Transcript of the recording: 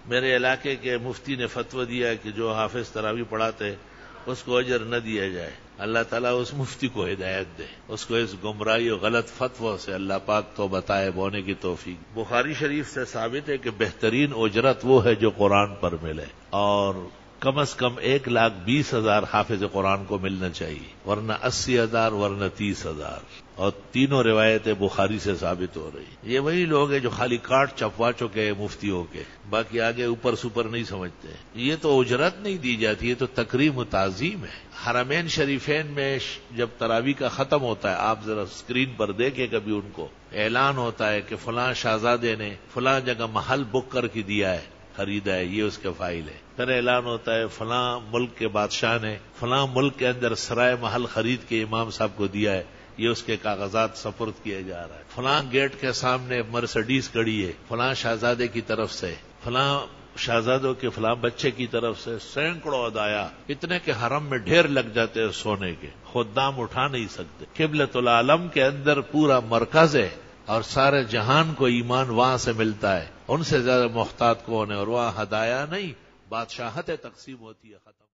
میرے علاقے کے مفتی نے فتویٰ دیا کہ جو حافظ تراویح پڑھاتے اس کو اجر نہ دیا جائے. اللہ تعالیٰ اس مفتی کو ہدایت دے، اس کو اس گمراہی اور غلط فتووں سے اللہ پاک توبہ طائب ہونے کی توفیق. بخاری شریف سے ثابت ہے کہ بہترین اجرت وہ ہے جو قرآن پر ملے، اور کم از کم 1,20,000 حافظ قرآن کو ملنا چاہیے، ورنہ 80,000 ورنہ 30,000. اور تینوں روایتیں بخاری سے ثابت ہو رہی. یہ وہی لوگ ہیں جو خالی کاٹ چپوا چکے ہیں مفتیوں کے، باقی آگے اوپر سپر نہیں سمجھتے. یہ تو اجرت نہیں دی جاتی، یہ تو تکریم و تعظیم ہے. حرمین شریفین میں جب تراویح کا ختم ہوتا ہے، آپ ذرا اسکرین پر دیکھیں کبھی، ان کو اعلان ہوتا ہے کہ فلاں شہزادے نے فلاں جگہ محل بک کر کے دیا ہے، خریدا ہے، یہ اس کا فائل ہے. پھر اعلان ہوتا ہے فلاں ملک کے بادشاہ نے فلاں ملک کے اندر سرائے محل خرید کے امام صاحب کو دیا ہے، یہ اس کے کاغذات سپرد کیے جا رہا ہے. فلاں گیٹ کے سامنے مرسڈیز کھڑی ہے فلاں شہزادے کی طرف سے، فلاں شہزادوں کے فلاں بچے کی طرف سے، سینکڑوں ہدایا، اتنے کہ حرم میں ڈھیر لگ جاتے ہیں سونے کے، خدام اٹھا نہیں سکتے. قبلۃ العالم کے اندر پورا مرکز ہے، اور سارے جہان کو ایمان وہاں سے ملتا ہے. ان سے زیادہ محتاط کون ہے؟ اور وہاں ہدایا نہیں، بادشاہتیں تقسیم ہوتی ہے. ختم.